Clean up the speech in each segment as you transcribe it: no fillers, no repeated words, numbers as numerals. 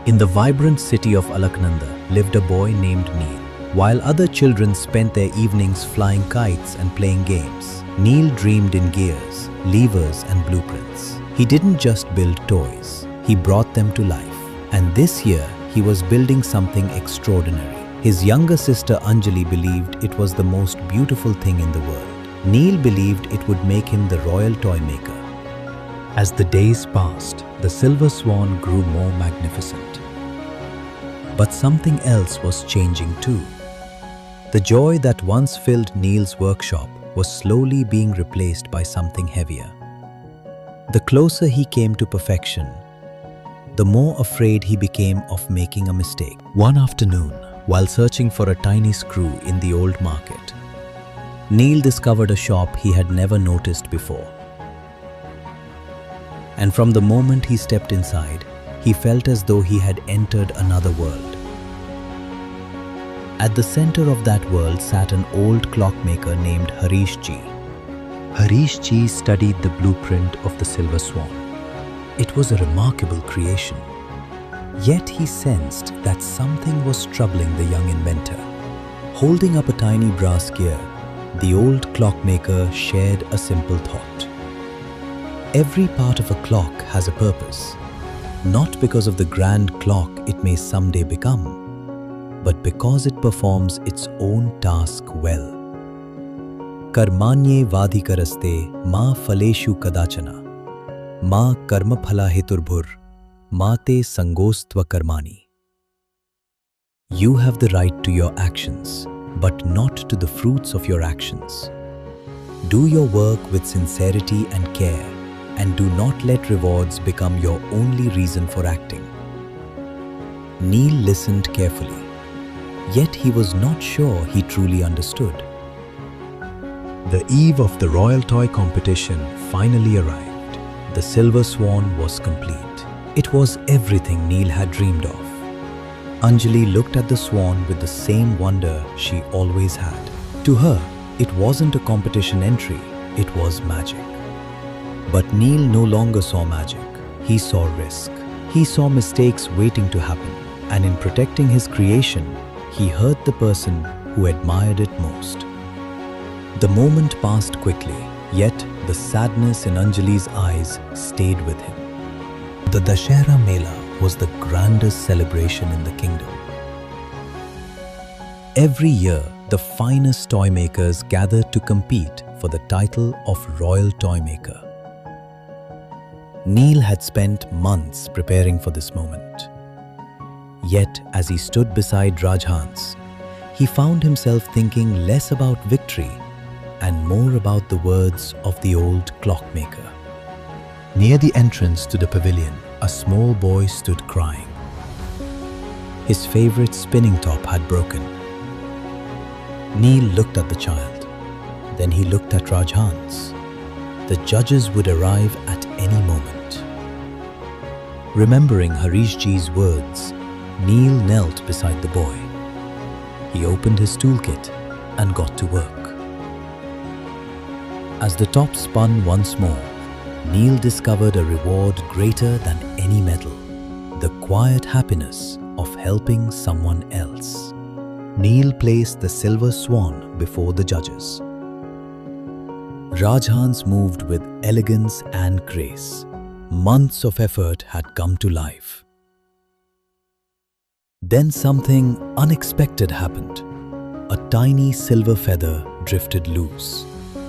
In the vibrant city of Alaknanda lived a boy named Neel. While other children spent their evenings flying kites and playing games, Neel dreamed in gears, levers and blueprints. He didn't just build toys, he brought them to life. And this year, he was building something extraordinary. His younger sister Anjali believed it was the most beautiful thing in the world. Neel believed it would make him the royal toy maker. As the days passed, the silver swan grew more magnificent. But something else was changing too. The joy that once filled Neel's workshop was slowly being replaced by something heavier. The closer he came to perfection, the more afraid he became of making a mistake. One afternoon, while searching for a tiny screw in the old market, Neel discovered a shop he had never noticed before. And from the moment he stepped inside, he felt as though he had entered another world. At the center of that world sat an old clockmaker named Harish-ji. Harish-ji studied the blueprint of the silver swan. It was a remarkable creation. Yet he sensed that something was troubling the young inventor. Holding up a tiny brass gear, the old clockmaker shared a simple thought. Every part of a clock has a purpose, not because of the grand clock it may someday become, but because it performs its own task well. Karmanyevadhikaraste ma Phaleshu Kadachana, ma karmaphala heturbhur, mate sangostva karmani. You have the right to your actions, but not to the fruits of your actions. Do your work with sincerity and care, and do not let rewards become your only reason for acting. Neel listened carefully, yet he was not sure he truly understood. The eve of the royal toy competition finally arrived. The silver swan was complete. It was everything Neel had dreamed of. Anjali looked at the swan with the same wonder she always had. To her, it wasn't a competition entry, it was magic. But Neel no longer saw magic. He saw risk. He saw mistakes waiting to happen. And in protecting his creation, he hurt the person who admired it most. The moment passed quickly, yet the sadness in Anjali's eyes stayed with him. The Dussehra Mela was the grandest celebration in the kingdom. Every year, the finest toy makers gathered to compete for the title of Royal Toymaker. Neel had spent months preparing for this moment. Yet, as he stood beside Rajhans, he found himself thinking less about victory and more about the words of the old clockmaker. Near the entrance to the pavilion, a small boy stood crying. His favorite spinning top had broken. Neel looked at the child. Then he looked at Rajhans. The judges would arrive at any moment. Remembering Harish-ji's words, Neel knelt beside the boy. He opened his toolkit and got to work. As the top spun once more, Neel discovered a reward greater than any medal, the quiet happiness of helping someone else. Neel placed the silver swan before the judges. Rajhans moved with elegance and grace. Months of effort had come to life. Then something unexpected happened. A tiny silver feather drifted loose.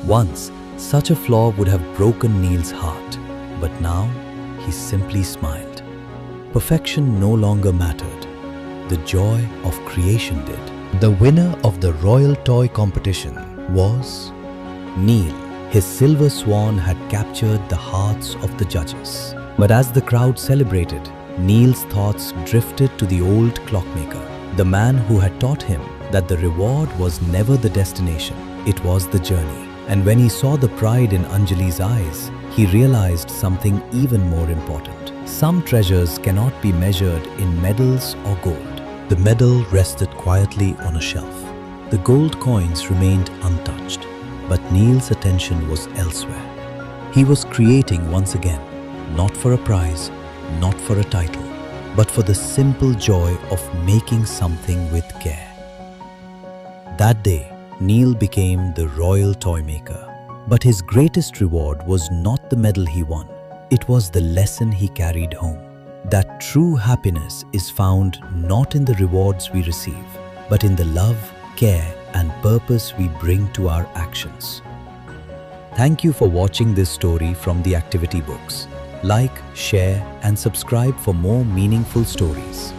Once, such a flaw would have broken Neel's heart, but now he simply smiled. Perfection no longer mattered. The joy of creation did. The winner of the Royal Toy Competition was Neel. His silver swan had captured the hearts of the judges. But as the crowd celebrated, Neel's thoughts drifted to the old clockmaker, the man who had taught him that the reward was never the destination, it was the journey. And when he saw the pride in Anjali's eyes, he realized something even more important. Some treasures cannot be measured in medals or gold. The medal rested quietly on a shelf. The gold coins remained untouched, but Neel's attention was elsewhere. He was creating once again, not for a prize, not for a title, but for the simple joy of making something with care. That day, Neel became the royal toymaker. But his greatest reward was not the medal he won. It was the lesson he carried home. That true happiness is found not in the rewards we receive, but in the love, care, and purpose we bring to our actions. Thank you for watching this story from the activity books. Like, share, and subscribe for more meaningful stories.